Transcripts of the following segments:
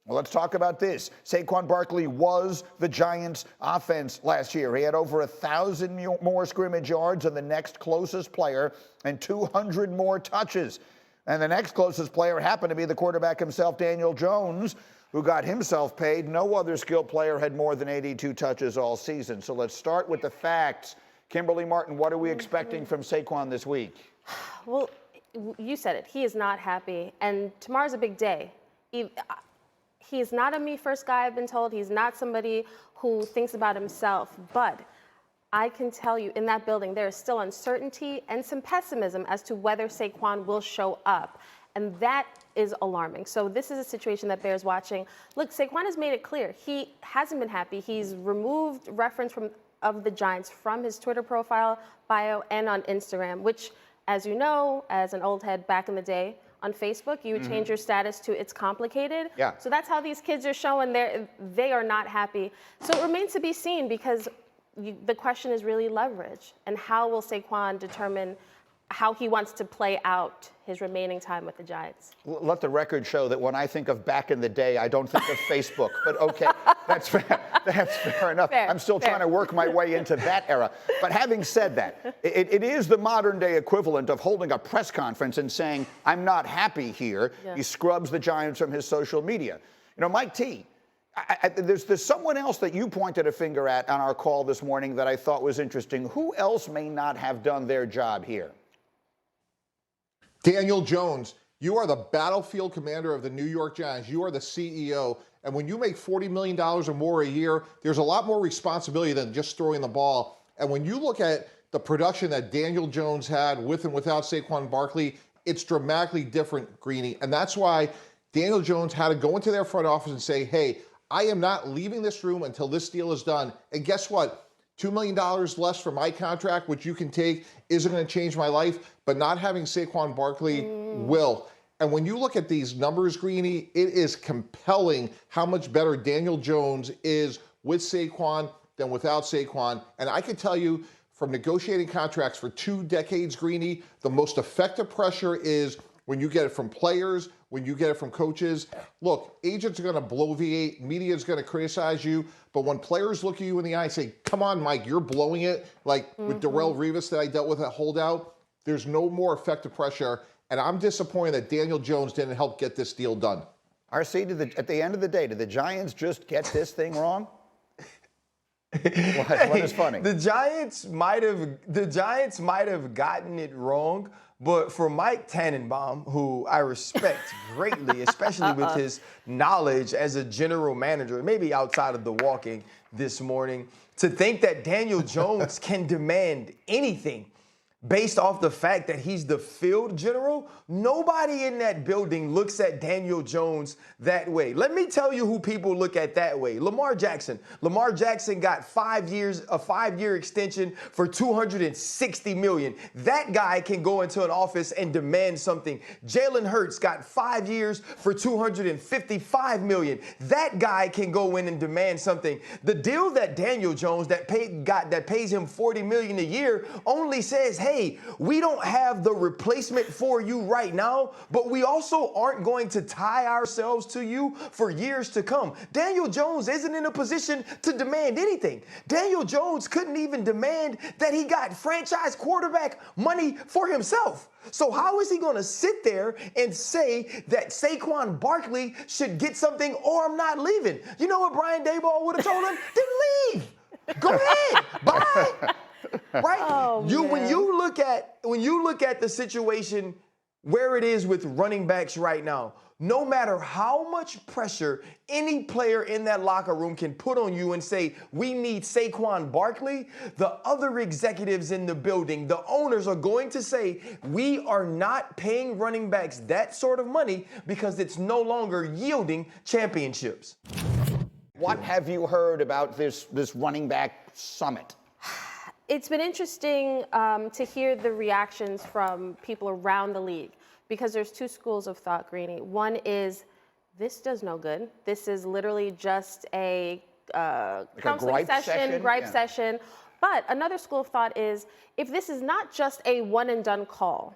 Well, let's talk about this. Saquon Barkley was the Giants' offense last year. He had over 1,000 more scrimmage yards than the next closest player and 200 more touches. And the next closest player happened to be the quarterback himself, Daniel Jones, who got himself paid. No other skilled player had more than 82 touches all season. So let's start with the facts. Kimberley Martin, what are we expecting from Saquon this week? Well, you said it. He is not happy. And tomorrow's a big day. He's not a me-first guy, I've been told. He's not somebody who thinks about himself. But I can tell you, in that building, there is still uncertainty and some pessimism as to whether Saquon will show up. And that is alarming. So this is a situation that bears watching. Look, Saquon has made it clear. He hasn't been happy. He's removed reference of the Giants from his Twitter profile, bio, and on Instagram, which, as you know, as an old head back in the day, on Facebook, you would change your status to "it's complicated." Yeah. So that's how these kids are showing they are not happy. So it remains to be seen, because the question is really leverage, and how will Saquon determine how he wants to play out his remaining time with the Giants. Let the record show that when I think of back in the day, I don't think of Facebook. But okay, that's fair. That's fair enough. I'm still trying to work my way into that era. But having said that, it is the modern day equivalent of holding a press conference and saying, I'm not happy here. Yeah. He scrubs the Giants from his social media. You know, Mike T., there's someone else that you pointed a finger at on our call this morning that I thought was interesting. Who else may not have done their job here? Daniel Jones, you are the battlefield commander of the New York Giants. You are the CEO. And when you make $40 million or more a year, there's a lot more responsibility than just throwing the ball. And when you look at the production that Daniel Jones had with and without Saquon Barkley, it's dramatically different, Greeny. And that's why Daniel Jones had to go into their front office and say, hey, I am not leaving this room until this deal is done. And guess what? $2 million less for my contract, which you can take, isn't going to change my life, but not having Saquon Barkley will. And when you look at these numbers, Greeny, it is compelling how much better Daniel Jones is with Saquon than without Saquon. And I can tell you, from negotiating contracts for 2 decades, Greeny, the most effective pressure is when you get it from players, when you get it from coaches. Look, agents are going to bloviate, media is going to criticize you, but when players look at you in the eye and say, come on, Mike, you're blowing it, like with Darrelle Revis that I dealt with at holdout, there's no more effective pressure, and I'm disappointed that Daniel Jones didn't help get this deal done. RC, at the end of the day, did the Giants just get this thing wrong? What is funny? The Giants might have gotten it wrong, but for Mike Tannenbaum, who I respect greatly, especially with his knowledge as a general manager, maybe outside of the walking this morning, to think that Daniel Jones can demand anything based off the fact that he's the field general, nobody in that building looks at Daniel Jones that way. Let me tell you who people look at that way. Lamar Jackson. Lamar Jackson got 5 years, a 5-year extension for $260 million. That guy can go into an office and demand something. Jalen Hurts got 5 years for $255 million. That guy can go in and demand something. The deal that Daniel Jones that pays him $40 million a year only says, hey, we don't have the replacement for you right now, but we also aren't going to tie ourselves to you for years to come. Daniel Jones isn't in a position to demand anything. Daniel Jones couldn't even demand that he got franchise quarterback money for himself. So how is he going to sit there and say that Saquon Barkley should get something or I'm not leaving? You know what Brian Daboll would have told him? Then leave. Go ahead. Bye. Right? Oh, when you look at the situation where it is with running backs right now, no matter how much pressure any player in that locker room can put on you and say, we need Saquon Barkley, the other executives in the building, the owners are going to say, we are not paying running backs that sort of money because it's no longer yielding championships. What have you heard about this running back summit? It's been interesting to hear the reactions from people around the league, because there's 2 schools of thought, Greeny. One is, this does no good. This is literally just a counseling session, gripe session. But another school of thought is, if this is not just a one-and-done call,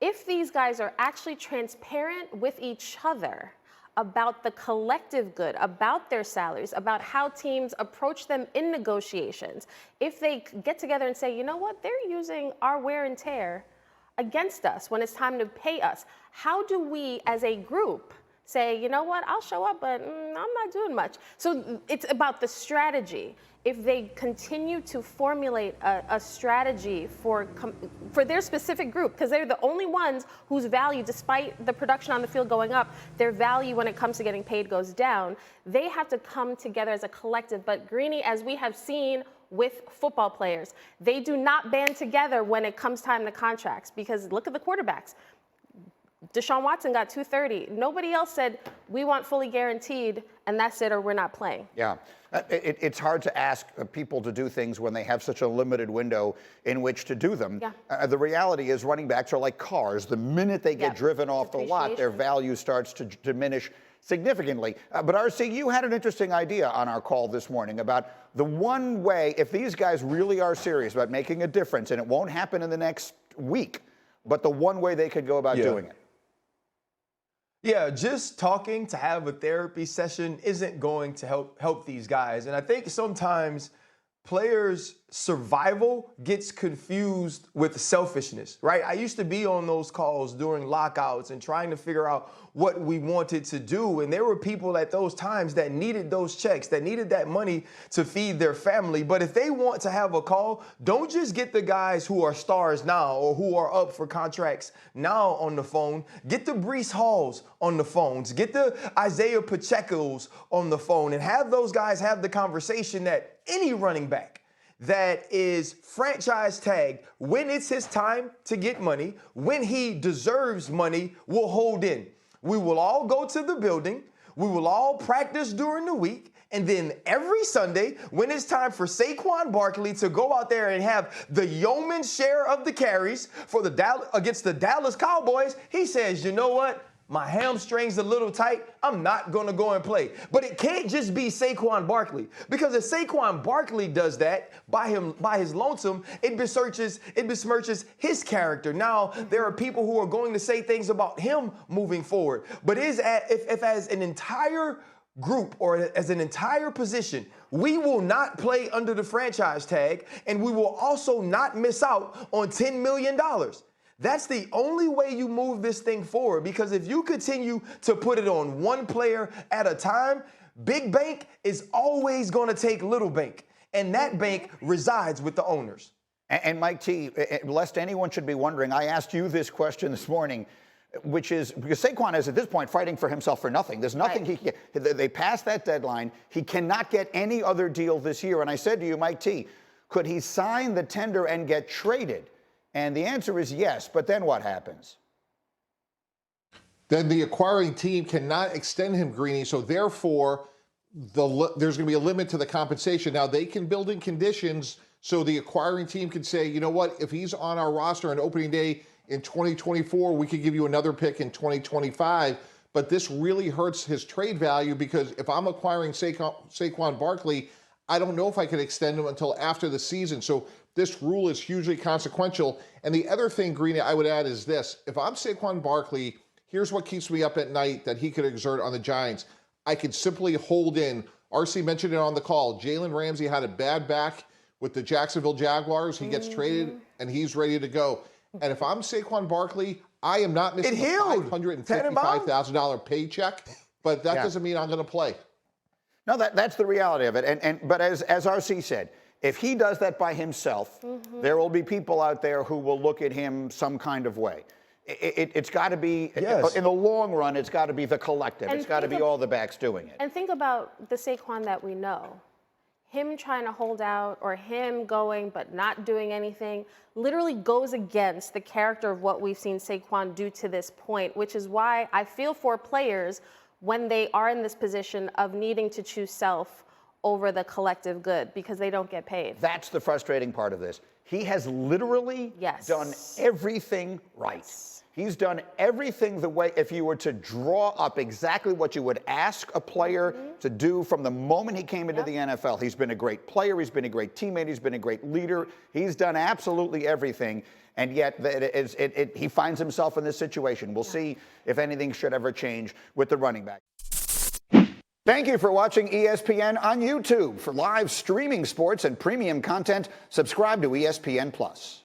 if these guys are actually transparent with each other about the collective good, about their salaries, about how teams approach them in negotiations. If they get together and say, you know what, they're using our wear and tear against us when it's time to pay us. How do we as a group say, you know what, I'll show up, but I'm not doing much. So it's about the strategy. If they continue to formulate a strategy for their specific group, because they're the only ones whose value, despite the production on the field going up, their value when it comes to getting paid goes down, they have to come together as a collective. But Greeny, as we have seen with football players, they do not band together when it comes time to contracts, because look at the quarterbacks. Deshaun Watson got $230. Nobody else said, we want fully guaranteed, and that's it, or we're not playing. Yeah. It's hard to ask people to do things when they have such a limited window in which to do them. Yeah. The reality is running backs are like cars. The minute they get driven off the lot, their value starts to diminish significantly. But RC, you had an interesting idea on our call this morning about the one way, if these guys really are serious about making a difference, and it won't happen in the next week, but the one way they could go about doing it. Yeah, just talking to have a therapy session isn't going to help these guys. And I think sometimes players' survival gets confused with selfishness, right? I used to be on those calls during lockouts and trying to figure out what we wanted to do. And there were people at those times that needed those checks, that needed that money to feed their family. But if they want to have a call, don't just get the guys who are stars now or who are up for contracts now on the phone. Get the Breece Halls on the phones. Get the Isaiah Pacheco's on the phone, and have those guys have the conversation that any running back that is franchise tagged, when it's his time to get money, when he deserves money, will hold in. We will all go to the building. We will all practice during the week. And then every Sunday, when it's time for Saquon Barkley to go out there and have the yeoman's share of the carries for against the Dallas Cowboys, he says, you know what? My hamstring's a little tight. I'm not going to go and play. But it can't just be Saquon Barkley, because if Saquon Barkley does that by his lonesome, it besmirches his character. Now, there are people who are going to say things about him moving forward. But if as an entire group or as an entire position, we will not play under the franchise tag, and we will also not miss out on $10 million. That's the only way you move this thing forward, because if you continue to put it on one player at a time, big bank is always going to take little bank, and that bank resides with the owners. And Mike T, lest anyone should be wondering, I asked you this question this morning, which is because Saquon is at this point fighting for himself for nothing. There's nothing he can. They passed that deadline. He cannot get any other deal this year. And I said to you, Mike T, could he sign the tender and get traded? And the answer is yes, but then what happens? Then the acquiring team cannot extend him, Greeny, so therefore there's going to be a limit to the compensation. Now, they can build in conditions so the acquiring team can say, you know what, if he's on our roster on opening day in 2024, we could give you another pick in 2025. But this really hurts his trade value, because if I'm acquiring Saquon Barkley, I don't know if I can extend him until after the season. So this rule is hugely consequential. And the other thing, Greeny, I would add is this. If I'm Saquon Barkley, here's what keeps me up at night that he could exert on the Giants. I could simply hold in. RC mentioned it on the call. Jalen Ramsey had a bad back with the Jacksonville Jaguars. He gets traded, and he's ready to go. And if I'm Saquon Barkley, I am not missing a $555,000 paycheck, but that doesn't mean I'm going to play. No, that's the reality of it. But as RC said, if he does that by himself, there will be people out there who will look at him some kind of way. It's got to be, in the long run, it's got to be the collective. It's got to be all the backs doing it. And think about the Saquon that we know. Him trying to hold out, or him going but not doing anything, literally goes against the character of what we've seen Saquon do to this point, which is why I feel for players when they are in this position of needing to choose self over the collective good, because they don't get paid. That's the frustrating part of this. He has literally done everything right. He's done everything the way, if you were to draw up exactly what you would ask a player to do from the moment he came into the NFL. He's been a great player. He's been a great teammate. He's been a great leader. He's done absolutely everything. And yet he finds himself in this situation. We'll see if anything should ever change with the running back. Thank you for watching ESPN on YouTube. For live streaming sports and premium content, subscribe to ESPN+.